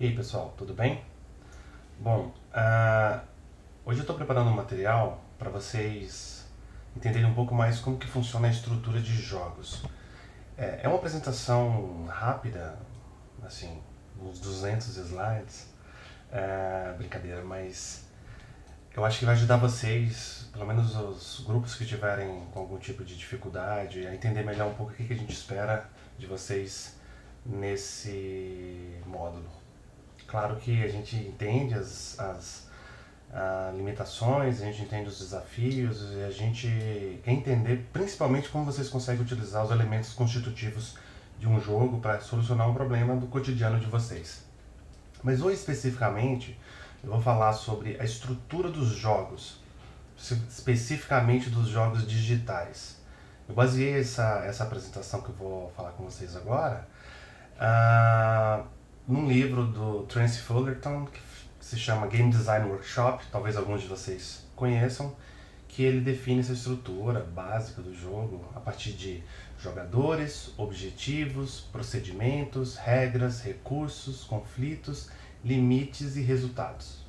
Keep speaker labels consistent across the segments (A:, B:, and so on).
A: E aí pessoal, tudo bem? Bom, hoje eu estou preparando um material para vocês entenderem um pouco mais como que funciona a estrutura de jogos. É uma apresentação rápida, assim, uns 200 slides, brincadeira, mas eu acho que vai ajudar vocês, pelo menos os grupos que tiverem com algum tipo de dificuldade, a entender melhor um pouco o que a gente espera de vocês nesse módulo. Claro que a gente entende as limitações, a gente entende os desafios e a gente quer entender principalmente como vocês conseguem utilizar os elementos constitutivos de um jogo para solucionar um problema do cotidiano de vocês. Mas hoje especificamente eu vou falar sobre a estrutura dos jogos, especificamente dos jogos digitais. Eu baseei essa apresentação que eu vou falar com vocês agora ah, num livro do Tracy Fullerton que se chama Game Design Workshop, talvez alguns de vocês conheçam, que ele define essa estrutura básica do jogo a partir de jogadores, objetivos, procedimentos, regras, recursos, conflitos, limites e resultados.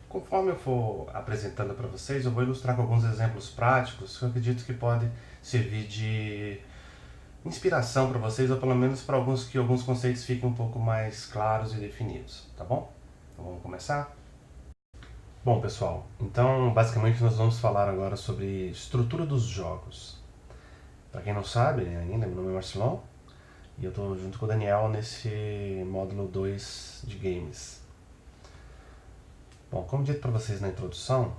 A: Conforme eu for apresentando para vocês, eu vou ilustrar com alguns exemplos práticos que eu acredito que podem servir de inspiração para vocês, ou pelo menos para alguns conceitos fiquem um pouco mais claros e definidos, tá bom? Então vamos começar? Bom, pessoal, então basicamente nós vamos falar agora sobre estrutura dos jogos. Para quem não sabe ainda, meu nome é Marcelon e eu estou junto com o Daniel nesse módulo 2 de games. Bom, como dito para vocês na introdução,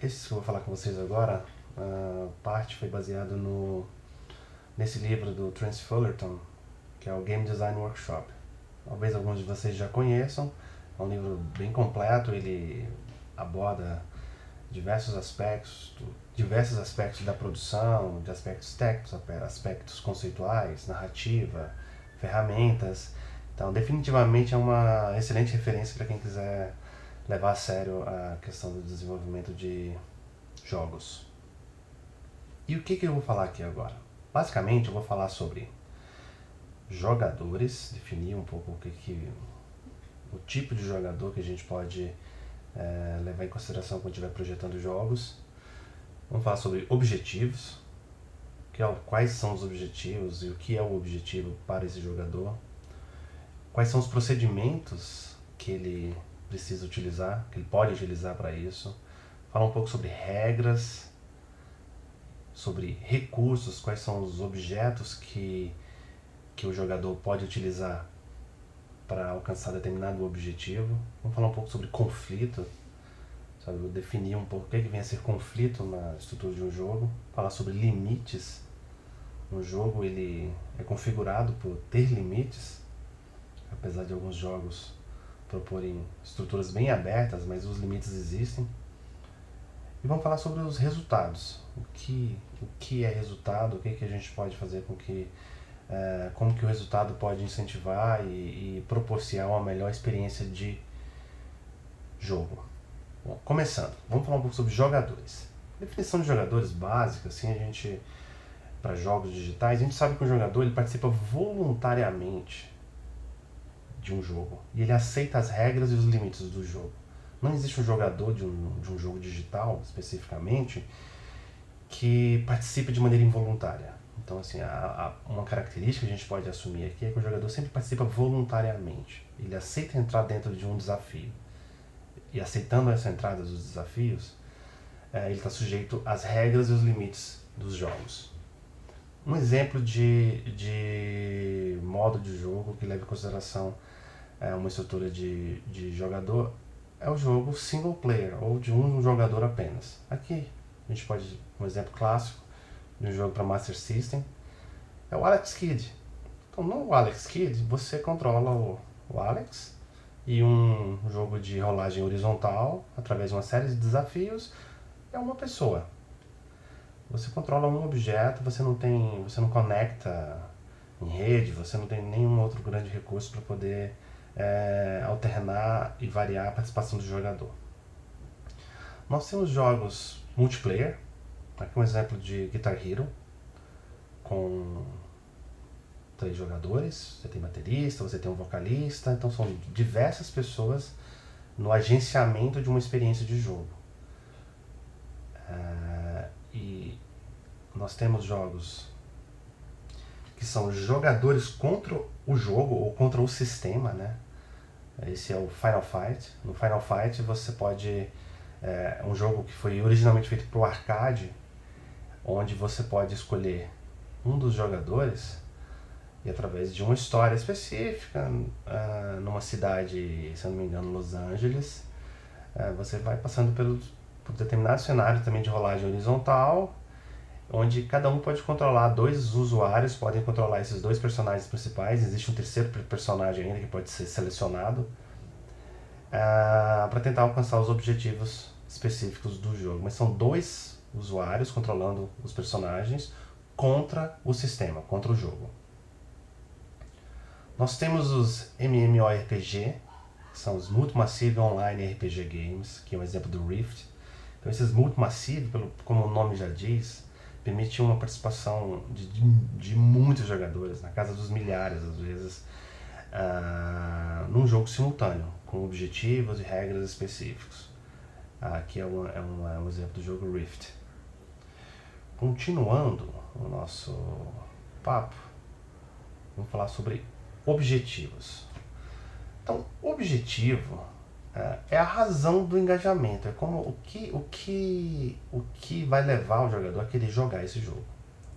A: esse que eu vou falar com vocês agora, a parte foi baseado nesse livro do Tracy Fullerton, que é o Game Design Workshop. Talvez alguns de vocês já conheçam, é um livro bem completo, ele aborda diversos aspectos da produção, de aspectos técnicos, aspectos conceituais, narrativa, ferramentas. Então, definitivamente é uma excelente referência para quem quiser levar a sério a questão do desenvolvimento de jogos. E o que eu vou falar aqui agora? Basicamente, eu vou falar sobre jogadores, definir um pouco o tipo de jogador que a gente pode levar em consideração quando estiver projetando jogos. Vamos falar sobre objetivos, quais são os objetivos e o que é o objetivo para esse jogador, quais são os procedimentos que ele precisa utilizar, que ele pode utilizar para isso. Falar um pouco sobre regras, sobre recursos, quais são os objetos que o jogador pode utilizar para alcançar determinado objetivo. Vamos falar um pouco sobre conflito, sabe? Eu definir um pouco o que vem a ser conflito na estrutura de um jogo. Falar sobre limites. Um jogo ele é configurado por ter limites, apesar de alguns jogos proporem estruturas bem abertas, mas os limites existem. E vamos falar sobre os resultados. O que é resultado, o que a gente pode fazer com que como que o resultado pode incentivar e proporcionar uma melhor experiência de jogo. Bom, começando, vamos falar um pouco sobre jogadores. Definição de jogadores básica, assim, para jogos digitais, a gente sabe que o jogador ele participa voluntariamente de um jogo e ele aceita as regras e os limites do jogo. Não existe um jogador de um jogo digital, especificamente, que participe de maneira involuntária. Então, assim, uma característica que a gente pode assumir aqui é que o jogador sempre participa voluntariamente. Ele aceita entrar dentro de um desafio. E aceitando essa entrada dos desafios, ele está sujeito às regras e os limites dos jogos. Um exemplo de modo de jogo que leva em consideração uma estrutura de jogador é o jogo single player, ou de um jogador apenas. Aqui a gente pode, um exemplo clássico de um jogo para Master System é o Alex Kidd. Então no Alex Kidd você controla o Alex e um jogo de rolagem horizontal através de uma série de desafios é uma pessoa. Você controla um objeto, você não conecta em rede, você não tem nenhum outro grande recurso para poder alternar e variar a participação do jogador. Nós temos jogos multiplayer, aqui um exemplo de Guitar Hero, com 3 jogadores, você tem baterista, você tem um vocalista, então são diversas pessoas no agenciamento de uma experiência de jogo. E nós temos jogos que são jogadores contra o jogo ou contra o sistema, né? Esse é o Final Fight. No Final Fight você pode... É um jogo que foi originalmente feito para o arcade, onde você pode escolher um dos jogadores e através de uma história específica, numa cidade, se eu não me engano, Los Angeles, você vai passando por determinado cenário também de rolagem horizontal, onde cada um pode controlar 2 usuários, podem controlar esses 2 personagens principais. Existe um terceiro personagem ainda que pode ser selecionado para tentar alcançar os objetivos específicos do jogo. Mas são 2 usuários controlando os personagens contra o sistema, contra o jogo. Nós temos os MMORPG, que são os Multimassive Online RPG Games, que é um exemplo do Rift. Então esses Multimassive, como o nome já diz, permite uma participação de muitos jogadores, na casa dos milhares às vezes, num jogo simultâneo, com objetivos e regras específicos. Aqui é um exemplo do jogo Rift. Continuando o nosso papo, vamos falar sobre objetivos. Então, objetivo é a razão do engajamento, é como o que vai levar o jogador a querer jogar esse jogo.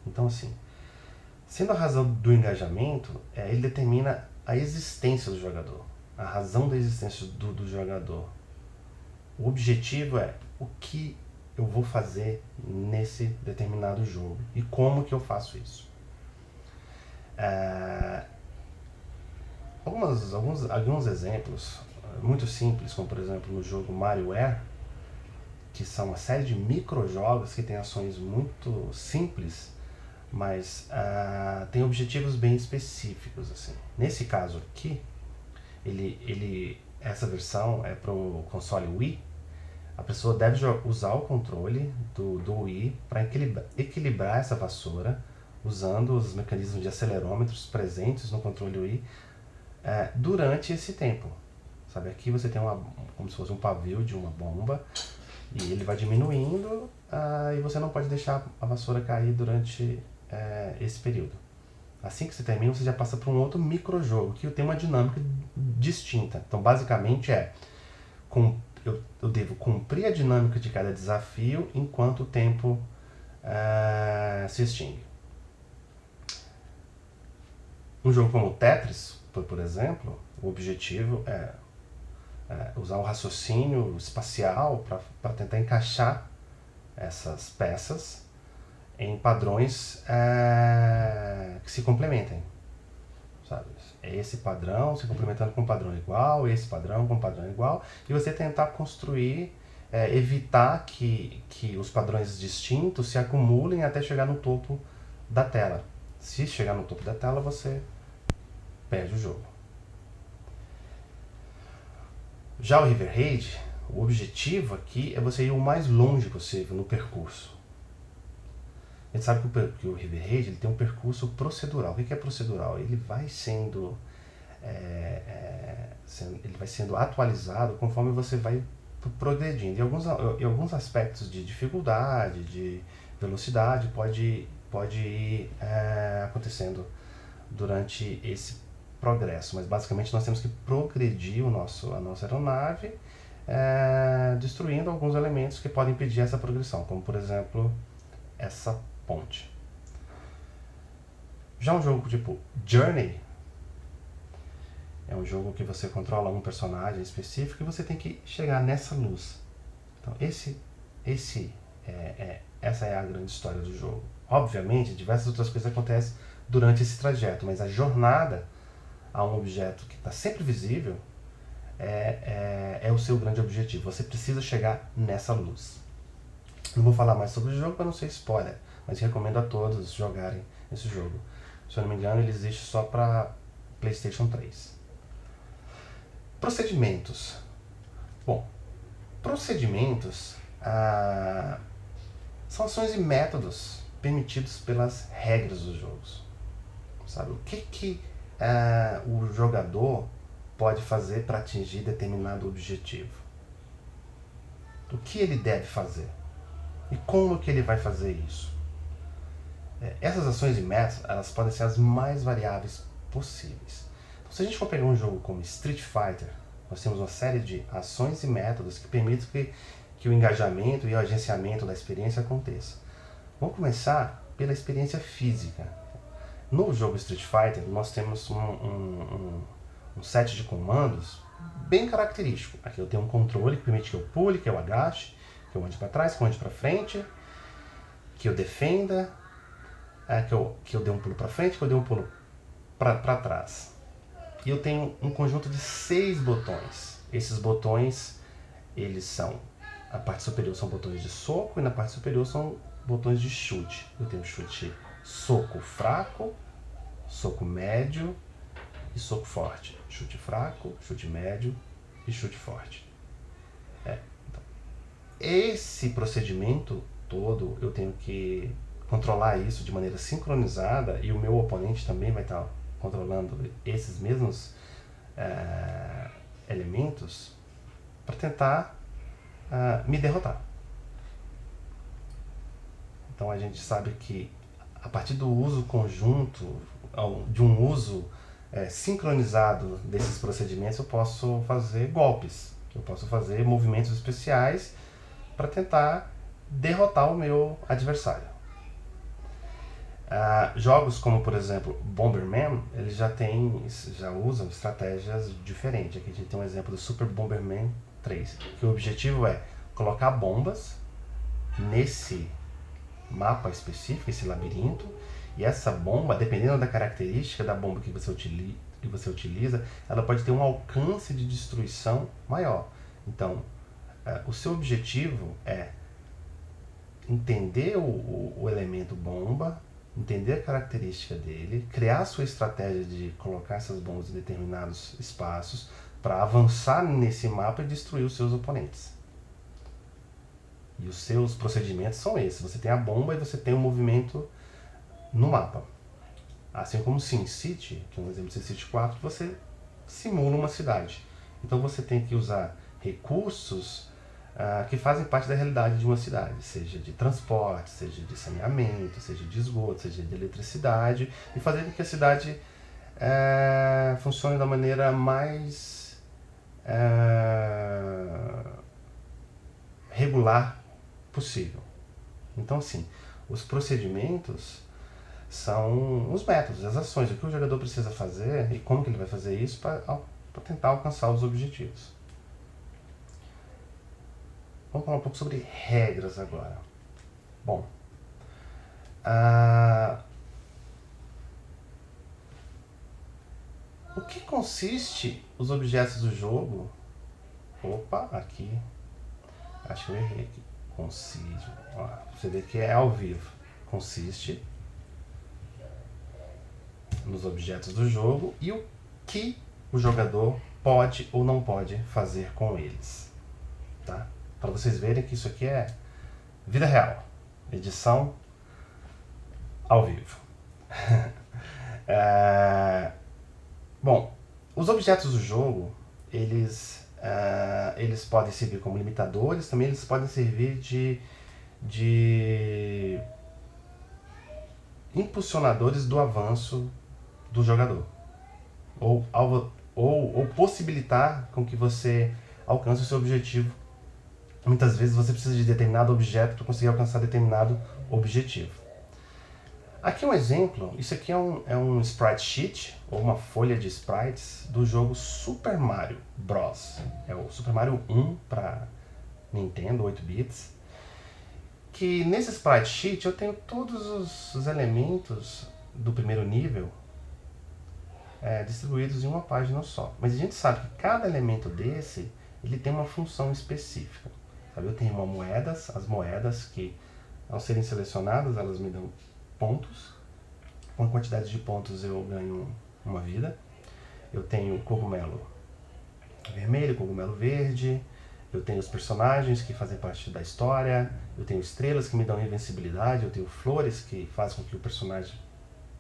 A: Então, assim, sendo a razão do engajamento, ele determina a existência do jogador, a razão da existência do jogador. O objetivo é o que eu vou fazer nesse determinado jogo e como que eu faço isso. Alguns exemplos muito simples, como por exemplo no jogo MarioWare, que são uma série de microjogos que tem ações muito simples, mas tem objetivos bem específicos. Assim. Nesse caso aqui, essa versão é para o console Wii. A pessoa deve usar o controle do Wii para equilibrar essa vassoura, usando os mecanismos de acelerômetros presentes no controle Wii durante esse tempo. Sabe, aqui você tem como se fosse um pavio de uma bomba e ele vai diminuindo e você não pode deixar a vassoura cair durante esse período. Assim que você termina, você já passa para um outro microjogo que tem uma dinâmica distinta. Então, basicamente eu devo cumprir a dinâmica de cada desafio enquanto o tempo se extingue. Um jogo como o Tetris, por exemplo, o objetivo é usar o raciocínio espacial para tentar encaixar essas peças em padrões que se complementem. Sabe? É esse padrão se complementando com um padrão igual, esse padrão com um padrão igual, e você tentar construir, evitar que os padrões distintos se acumulem até chegar no topo da tela. Se chegar no topo da tela, você perde o jogo. Já o River Raid, o objetivo aqui é você ir o mais longe possível no percurso. A gente sabe que o River Raid ele tem um percurso procedural. O que é procedural? Ele vai sendo atualizado conforme você vai progredindo. Em alguns aspectos de dificuldade, de velocidade, pode ir acontecendo durante esse progresso, mas basicamente nós temos que progredir a nossa aeronave, destruindo alguns elementos que podem impedir essa progressão, como por exemplo essa ponte. Já um jogo tipo Journey é um jogo que você controla um personagem específico e você tem que chegar nessa luz. Então essa é a grande história do jogo. Obviamente, diversas outras coisas acontecem durante esse trajeto, mas a jornada a um objeto que está sempre visível é o seu grande objetivo. Você precisa chegar nessa luz. Não vou falar mais sobre o jogo para não ser spoiler, mas recomendo a todos jogarem esse jogo. Se eu não me engano, ele existe só para PlayStation 3. Procedimentos. Bom, procedimentos são ações e métodos permitidos pelas regras dos jogos. sabe? O que o jogador pode fazer para atingir determinado objetivo? O que ele deve fazer? E como que ele vai fazer isso? Essas ações e métodos, elas podem ser as mais variáveis possíveis. Então, se a gente for pegar um jogo como Street Fighter, nós temos uma série de ações e métodos que permitem que o engajamento e o agenciamento da experiência aconteça. Vamos começar pela experiência física. No jogo Street Fighter, nós temos um set de comandos bem característico. Aqui eu tenho um controle que permite que eu pule, que eu agache, que eu ande para trás, que eu ande para frente, que eu defenda, que eu dê um pulo para frente, que eu dê um pulo para trás. E eu tenho um conjunto de 6 botões. Esses botões, eles são, a parte superior são botões de soco e na parte superior são botões de chute. Eu tenho chute soco fraco, soco médio e soco forte. Chute fraco, chute médio e chute forte. Então, esse procedimento todo eu tenho que controlar isso de maneira sincronizada e o meu oponente também vai estar controlando esses mesmos elementos para tentar me derrotar. Então a gente sabe que a partir do uso conjunto, de um uso sincronizado desses procedimentos, eu posso fazer golpes, eu posso fazer movimentos especiais para tentar derrotar o meu adversário. Jogos como, por exemplo, Bomberman, eles já usam estratégias diferentes. Aqui a gente tem um exemplo do Super Bomberman 3, que o objetivo é colocar bombas nesse mapa específico, esse labirinto, e essa bomba, dependendo da característica da bomba que você utiliza, ela pode ter um alcance de destruição maior. Então, o seu objetivo é entender o elemento bomba, entender a característica dele, criar a sua estratégia de colocar essas bombas em determinados espaços para avançar nesse mapa e destruir os seus oponentes. E os seus procedimentos são esses. Você tem a bomba e você tem o movimento no mapa. Assim como SimCity, que é um exemplo de SimCity 4, você simula uma cidade. Então você tem que usar recursos que fazem parte da realidade de uma cidade, seja de transporte, seja de saneamento, seja de esgoto, seja de eletricidade, e fazer com que a cidade funcione da maneira mais regular possível. Então, assim, os procedimentos são os métodos, as ações, o que o jogador precisa fazer e como que ele vai fazer isso para tentar alcançar os objetivos. Vamos falar um pouco sobre regras agora. Bom, o que consiste os objetos do jogo? Opa, aqui, acho que eu errei aqui. Consiste, ó, você vê que é ao vivo. Consiste nos objetos do jogo e o que o jogador pode ou não pode fazer com eles, tá? Para vocês verem que isso aqui é vida real, edição ao vivo. Bom, os objetos do jogo, eles podem servir como limitadores, também eles podem servir de impulsionadores do avanço do jogador, ou possibilitar com que você alcance o seu objetivo. Muitas vezes você precisa de determinado objeto para conseguir alcançar determinado objetivo. Aqui um exemplo, isso aqui é um sprite sheet, ou uma folha de sprites do jogo Super Mario Bros. É o Super Mario 1 para Nintendo, 8 bits. Que nesse sprite sheet eu tenho todos os elementos do primeiro nível distribuídos em uma página só. Mas a gente sabe que cada elemento desse, ele tem uma função específica. Eu tenho moedas, as moedas que, ao serem selecionadas, elas me dão pontos. Com a quantidade de pontos eu ganho uma vida. Eu tenho cogumelo vermelho, cogumelo verde. Eu tenho os personagens que fazem parte da história. Eu tenho estrelas que me dão invencibilidade. Eu tenho flores que fazem com que o personagem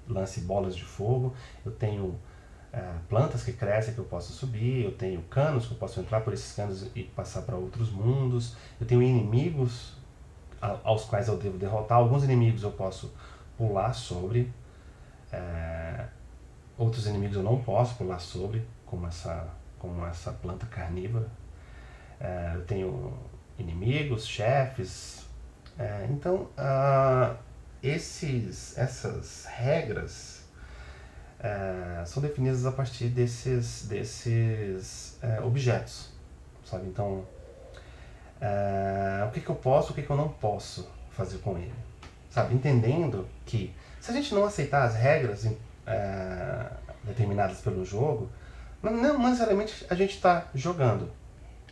A: lance bolas de fogo, eu tenho plantas que crescem que eu posso subir, eu tenho canos que eu posso entrar por esses canos e passar para outros mundos, eu tenho inimigos aos quais eu devo derrotar, alguns inimigos eu posso pular sobre, outros inimigos eu não posso pular sobre, como essa planta carnívora. Eu tenho inimigos, chefes. Então, essas regras são definidas a partir desses objetos, sabe? Então, o que eu posso, o que eu não posso fazer com ele, sabe? Entendendo que se a gente não aceitar as regras determinadas pelo jogo, não necessariamente a gente está jogando.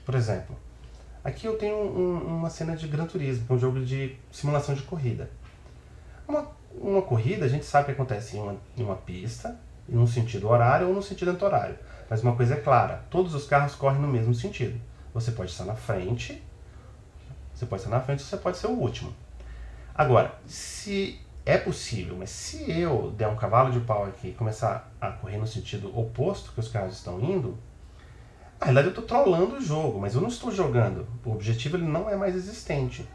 A: Por exemplo, aqui eu tenho uma cena de Gran Turismo, que é um jogo de simulação de corrida. Uma corrida, a gente sabe que acontece em uma pista, em um sentido horário ou no sentido anti-horário. Mas uma coisa é clara, todos os carros correm no mesmo sentido. Você pode estar na frente, você pode ser o último. Agora, se é possível, mas se eu der um cavalo de pau aqui e começar a correr no sentido oposto que os carros estão indo, na verdade eu estou trollando o jogo, mas eu não estou jogando. O objetivo ele não é mais existente.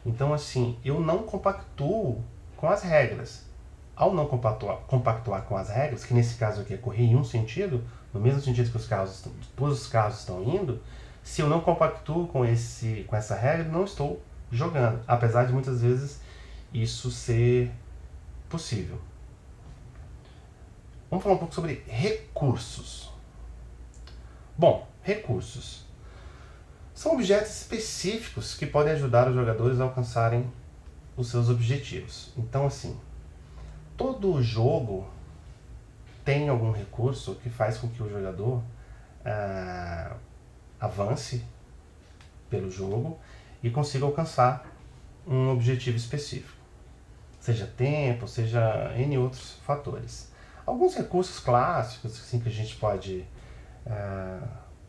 A: Então, assim, eu não compactuo com as regras. Ao não compactuar com as regras, que nesse caso aqui é correr em um sentido, no mesmo sentido que todos os carros estão indo, se eu não compactuo com essa regra, não estou jogando. Apesar de muitas vezes isso ser possível. Vamos falar um pouco sobre recursos. Bom, recursos são objetos específicos que podem ajudar os jogadores a alcançarem os seus objetivos. Então, assim, todo jogo tem algum recurso que faz com que o jogador avance pelo jogo e consiga alcançar um objetivo específico. Seja tempo, seja N outros fatores. Alguns recursos clássicos assim, que a gente pode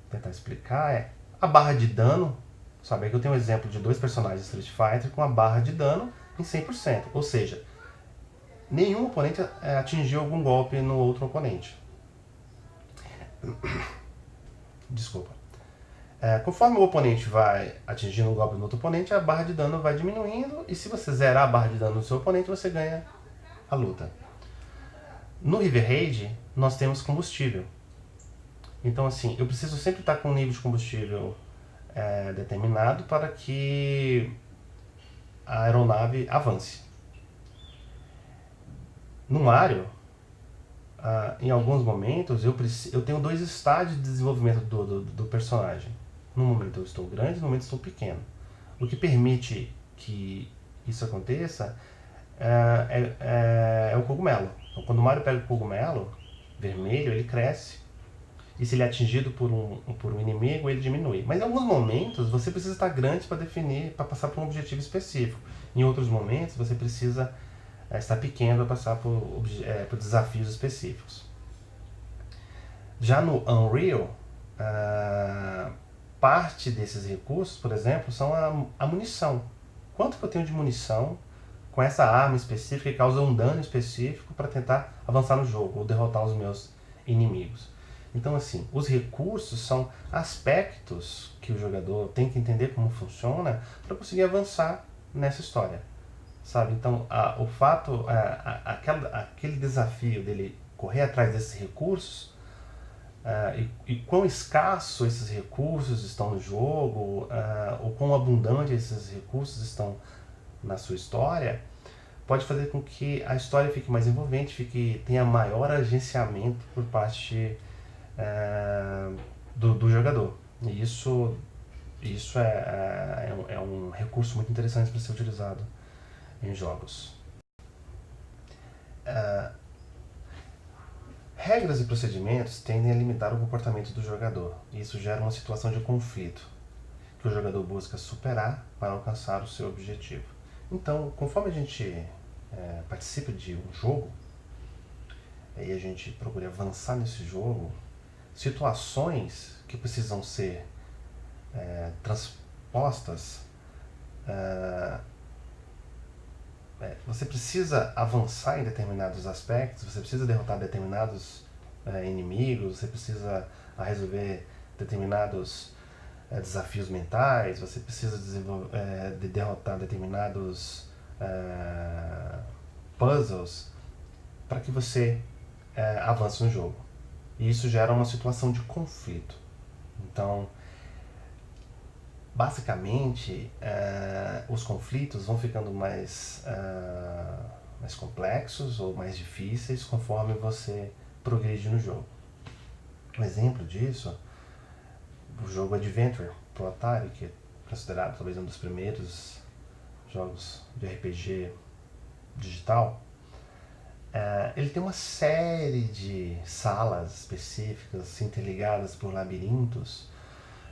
A: tentar explicar é a barra de dano. Sabe, aqui eu tenho um exemplo de 2 personagens de Street Fighter com a barra de dano em 100%. Ou seja, nenhum oponente atingiu algum golpe no outro oponente. Desculpa. Conforme o oponente vai atingindo um golpe no outro oponente, a barra de dano vai diminuindo, e se você zerar a barra de dano do seu oponente, você ganha a luta. No River Raid, nós temos combustível. Então, assim, eu preciso sempre estar com um nível de combustível determinado para que a aeronave avance. No Mario, em alguns momentos, eu tenho 2 estágios de desenvolvimento do personagem. No momento eu estou grande, no momento eu estou pequeno. O que permite que isso aconteça é o cogumelo. Então, quando o Mario pega o cogumelo vermelho, ele cresce. E se ele é atingido por um inimigo, ele diminui. Mas em alguns momentos você precisa estar grande para passar por um objetivo específico. Em outros momentos você precisa estar pequeno para passar por desafios específicos. Já no Unreal, parte desses recursos, por exemplo, são a munição. Quanto que eu tenho de munição com essa arma específica que causa um dano específico para tentar avançar no jogo ou derrotar os meus inimigos. Então, assim, os recursos são aspectos que o jogador tem que entender como funciona para conseguir avançar nessa história, sabe? Então, o fato, aquele desafio dele correr atrás desses recursos e quão escasso esses recursos estão no jogo, ou quão abundante esses recursos estão na sua história, pode fazer com que a história fique mais envolvente, tenha maior agenciamento por parte do jogador. E isso é um recurso muito interessante para ser utilizado em jogos. Regras e procedimentos tendem a limitar o comportamento do jogador. E isso gera uma situação de conflito que o jogador busca superar para alcançar o seu objetivo. Então, conforme a gente participa de um jogo e a gente procura avançar nesse jogo, situações que precisam ser transpostas você precisa avançar em determinados aspectos, você precisa derrotar determinados inimigos, você precisa resolver determinados desafios mentais, você precisa de derrotar determinados puzzles para que você avance no jogo. E isso gera uma situação de conflito. Então, basicamente, os conflitos vão ficando mais complexos ou mais difíceis conforme você progride no jogo. Um exemplo disso, o jogo Adventure pro Atari, que é considerado talvez um dos primeiros jogos de RPG digital. Ele tem uma série de salas específicas interligadas por labirintos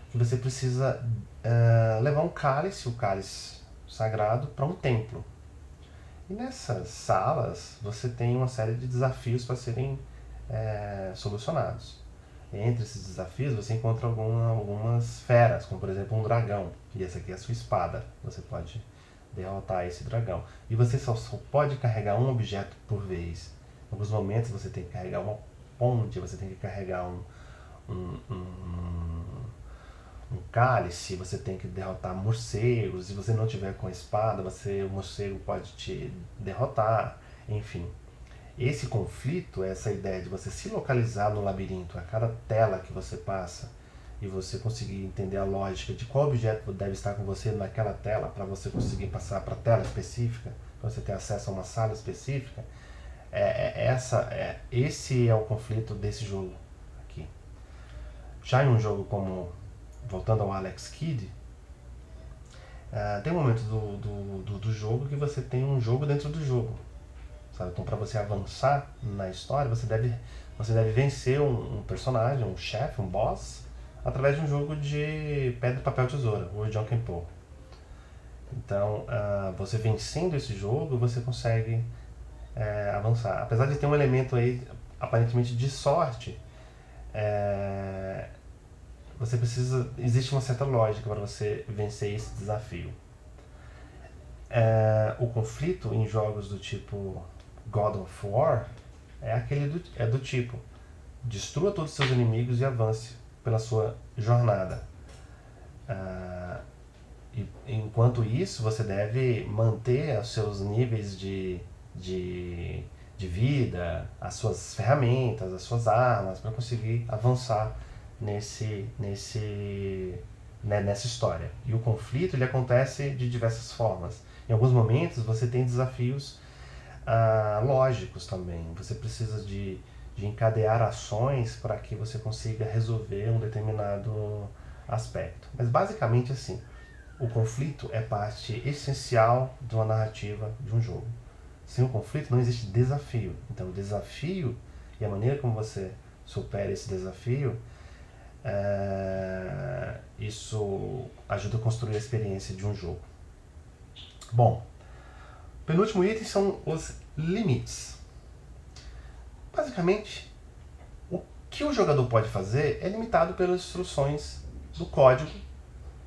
A: que você precisa levar um cálice, o cálice sagrado, para um templo. E nessas salas você tem uma série de desafios para serem solucionados. Entre esses desafios você encontra algumas feras, como por exemplo um dragão, e essa aqui é a sua espada, você pode derrotar esse dragão. E você só pode carregar um objeto por vez. Em alguns momentos você tem que carregar uma ponte, você tem que carregar um cálice, você tem que derrotar morcegos. Se você não tiver com a espada, o morcego pode te derrotar. Enfim, esse conflito, essa ideia de você se localizar no labirinto a cada tela que você passa e você conseguir entender a lógica de qual objeto deve estar com você naquela tela para você conseguir passar para a tela específica, para você ter acesso a uma sala específica, esse é o conflito desse jogo aqui. Já em um jogo como, voltando ao Alex Kidd, tem um momento do jogo que você tem um jogo dentro do jogo. Sabe? Então, para você avançar na história, você deve vencer um personagem, um chefe, um boss, através de um jogo de pedra, papel, tesoura, o John Po. Então, você vencendo esse jogo, você consegue avançar. Apesar de ter um elemento aí, aparentemente, de sorte, existe uma certa lógica para você vencer esse desafio. O conflito em jogos do tipo God of War é do tipo: destrua todos os seus inimigos e avance pela sua jornada. E enquanto isso, você deve manter os seus níveis de vida, as suas ferramentas, as suas armas, para conseguir avançar nessa história. E o conflito ele acontece de diversas formas. Em alguns momentos você tem desafios lógicos também. Você precisa de encadear ações para que você consiga resolver um determinado aspecto. Mas basicamente assim, o conflito é parte essencial de uma narrativa de um jogo. Sem o conflito não existe desafio. Então o desafio e a maneira como você supera esse desafio, isso ajuda a construir a experiência de um jogo. Bom, o penúltimo item são os limites. Basicamente, o que o jogador pode fazer é limitado pelas instruções do código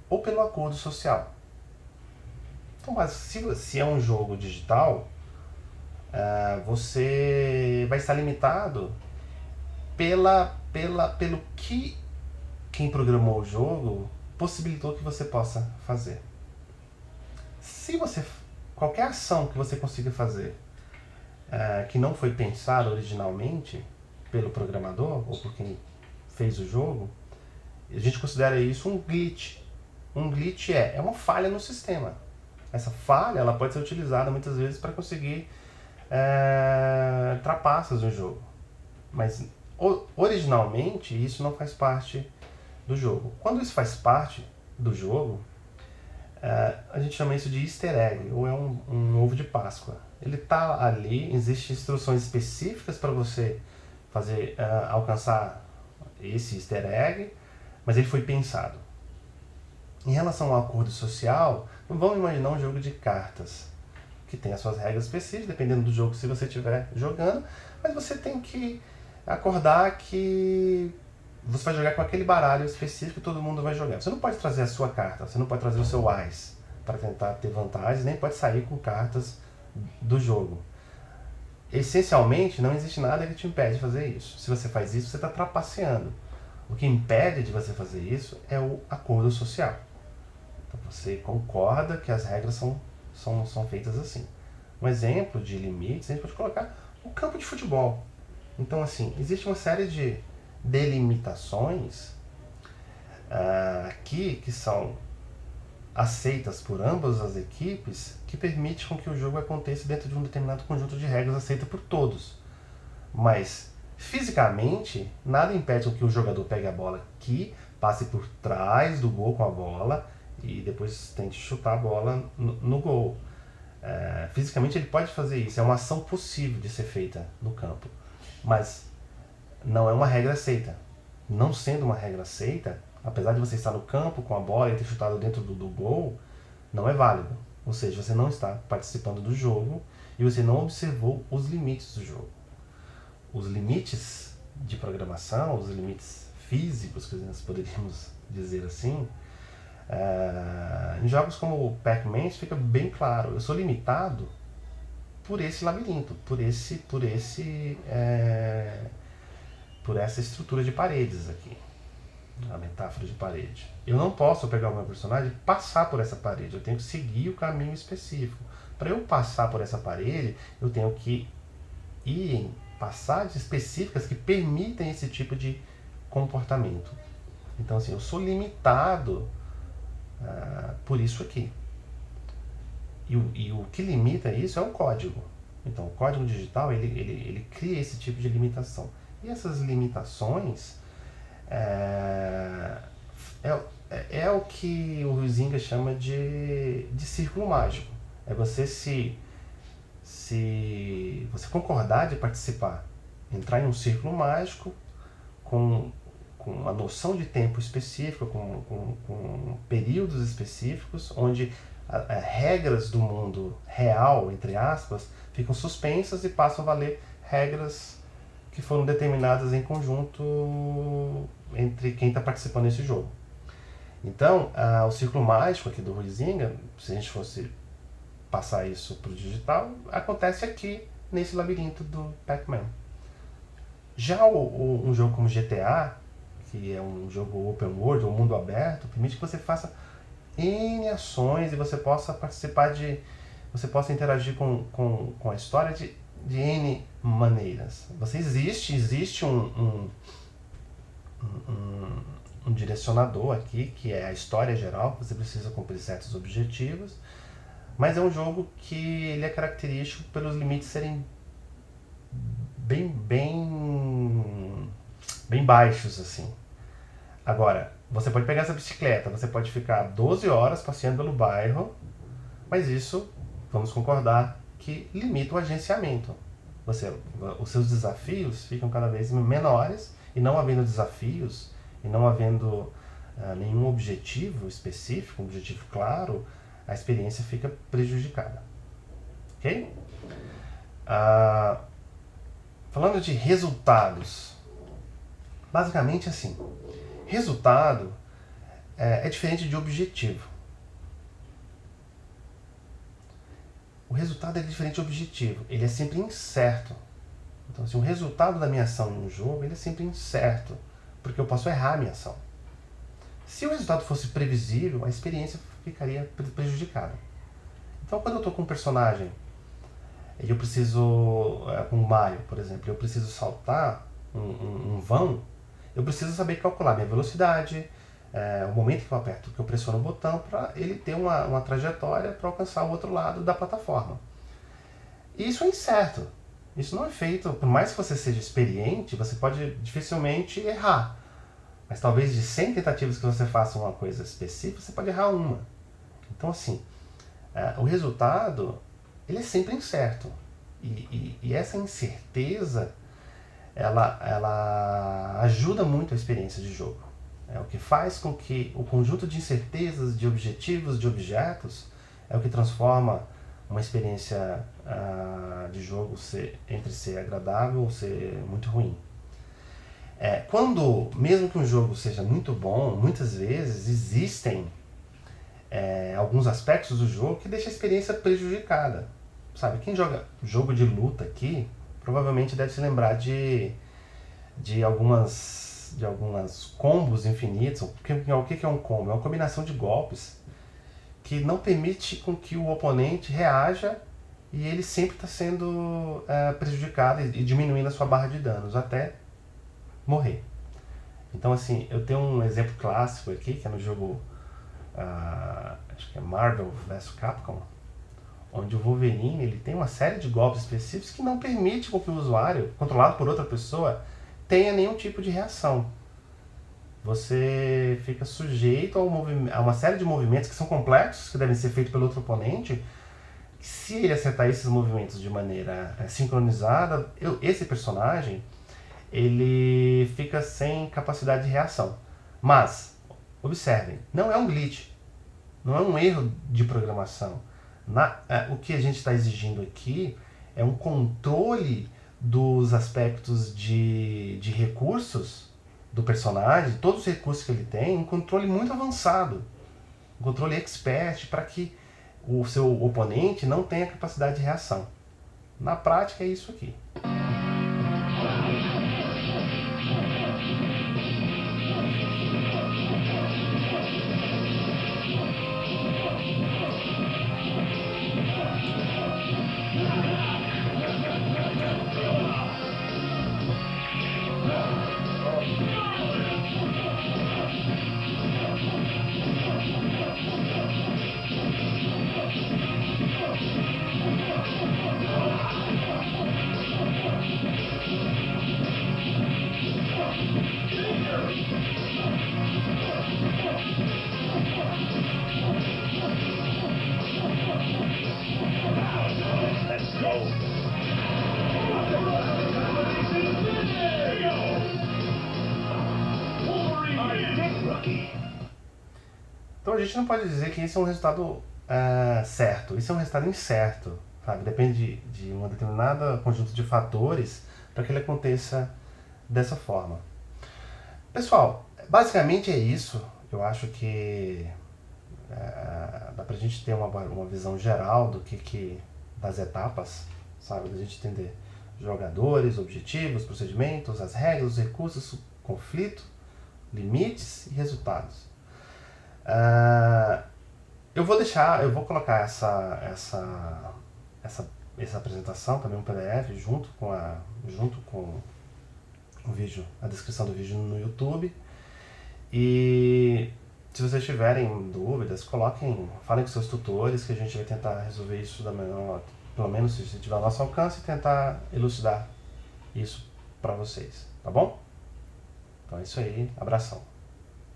A: ou pelo acordo social. Então, se é um jogo digital, você vai estar limitado pelo que quem programou o jogo possibilitou que você possa fazer. Se qualquer ação que você consiga fazer que não foi pensada originalmente pelo programador ou por quem fez o jogo, a gente considera isso um glitch. Um glitch é uma falha no sistema. Essa falha ela pode ser utilizada muitas vezes para conseguir trapaças no jogo. Mas originalmente isso não faz parte do jogo. Quando isso faz parte do jogo, a gente chama isso de easter egg, ou é um ovo de Páscoa. Ele está ali, existem instruções específicas para você alcançar esse easter egg, mas ele foi pensado. Em relação ao acordo social, vamos imaginar um jogo de cartas, que tem as suas regras específicas, dependendo do jogo que você estiver jogando, mas você tem que acordar que você vai jogar com aquele baralho específico que todo mundo vai jogar. Você não pode trazer a sua carta, você não pode trazer o seu AIS para tentar ter vantagens, nem pode sair com cartas do jogo. Essencialmente, não existe nada que te impede de fazer isso. Se você faz isso, você está trapaceando. O que impede de você fazer isso é o acordo social. Então você concorda que as regras são feitas assim. Um exemplo de limites, a gente pode colocar o campo de futebol. Então, assim, existe uma série de delimitações aqui que são aceitas por ambas as equipes, que permite com que o jogo aconteça dentro de um determinado conjunto de regras aceita por todos. Mas, fisicamente, nada impede que o jogador pegue a bola aqui, passe por trás do gol com a bola e depois tente chutar a bola no gol. Fisicamente ele pode fazer isso, é uma ação possível de ser feita no campo, mas não é uma regra aceita. Não sendo uma regra aceita, apesar de você estar no campo com a bola e ter chutado dentro do gol, não é válido. Ou seja, você não está participando do jogo e você não observou os limites do jogo. Os limites de programação, os limites físicos, que nós poderíamos dizer assim, em jogos como o Pac-Man fica bem claro. Eu sou limitado por esse labirinto, por essa estrutura de paredes aqui. A metáfora de parede. Eu não posso pegar o meu personagem e passar por essa parede. Eu tenho que seguir o caminho específico. Para eu passar por essa parede, eu tenho que ir em passagens específicas que permitem esse tipo de comportamento. Então, assim, eu sou limitado por isso aqui. E o que limita isso é o código. Então, o código digital, ele cria esse tipo de limitação. E essas limitações é o que o Huizinga chama de círculo mágico. É você você concordar de participar, entrar em um círculo mágico com uma noção de tempo específica, com períodos específicos, onde regras do mundo real, entre aspas, ficam suspensas e passam a valer regras que foram determinadas em conjunto entre quem está participando desse jogo. Então, o círculo mágico aqui do Huizinga, se a gente fosse passar isso para o digital, acontece aqui nesse labirinto do Pac-Man. Já um jogo como GTA, que é um jogo open world, um mundo aberto, permite que você faça N ações e você possa participar você possa interagir com a história de N maneiras. Existe um direcionador aqui, que é a história geral, você precisa cumprir certos objetivos, mas é um jogo que ele é característico pelos limites serem bem baixos, assim. Agora, você pode pegar essa bicicleta, você pode ficar 12 horas passeando pelo bairro, mas isso, vamos concordar, que limita o agenciamento. Os seus desafios ficam cada vez menores, e não havendo desafios, e não havendo nenhum objetivo específico, um objetivo claro, a experiência fica prejudicada. Ok? Falando de resultados, basicamente assim, resultado é diferente de objetivo. O resultado é diferente de objetivo, ele é sempre incerto. Então, assim, o resultado da minha ação em um jogo ele é sempre incerto, porque eu posso errar a minha ação. Se o resultado fosse previsível, a experiência ficaria prejudicada. Então, quando eu estou com um personagem e eu preciso, com o Mario, por exemplo, eu preciso saltar um vão, eu preciso saber calcular minha velocidade, o momento que eu aperto, que eu pressiono o botão, para ele ter uma trajetória para alcançar o outro lado da plataforma. E isso é incerto. Isso não é feito, por mais que você seja experiente, você pode dificilmente errar. Mas talvez de 100 tentativas que você faça uma coisa específica, você pode errar uma. Então, assim, o resultado ele é sempre incerto. E essa incerteza, ela ajuda muito a experiência de jogo. É o que faz com que o conjunto de incertezas, de objetivos, de objetos, é o que transforma uma experiência de jogo entre ser agradável ou ser muito ruim. Mesmo que um jogo seja muito bom, muitas vezes existem alguns aspectos do jogo que deixam a experiência prejudicada. sabe, quem joga jogo de luta aqui, provavelmente deve se lembrar de algumas combos infinitos. O que é um combo? É uma combinação de golpes que não permite com que o oponente reaja e ele sempre está sendo prejudicado e diminuindo a sua barra de danos até morrer. Então, assim, eu tenho um exemplo clássico aqui, que é no jogo, acho que é Marvel vs Capcom, onde o Wolverine ele tem uma série de golpes específicos que não permite com que o usuário, controlado por outra pessoa, tenha nenhum tipo de reação. Você fica sujeito a uma série de movimentos que são complexos, que devem ser feitos pelo outro oponente. Se ele acertar esses movimentos de maneira sincronizada, esse personagem ele fica sem capacidade de reação. Mas, observem, não é um glitch, não é um erro de programação. O que a gente está exigindo aqui é um controle dos aspectos de recursos do personagem, todos os recursos que ele tem, um controle muito avançado, um controle expert para que o seu oponente não tenha capacidade de reação. Na prática é isso aqui. Então a gente não pode dizer que esse é um resultado certo, isso é um resultado incerto, sabe? Depende de um determinado conjunto de fatores para que ele aconteça dessa forma. Pessoal, basicamente é isso. Eu acho que dá pra gente ter uma visão geral do que das etapas, sabe? Da gente entender jogadores, objetivos, procedimentos, as regras, os recursos, conflito, limites e resultados. Eu vou colocar essa apresentação, também um PDF, junto com o vídeo, a descrição do vídeo no YouTube. E se vocês tiverem dúvidas, falem com seus tutores, que a gente vai tentar resolver isso pelo menos se tiver ao nosso alcance, tentar elucidar isso para vocês, tá bom? Então é isso aí, abração.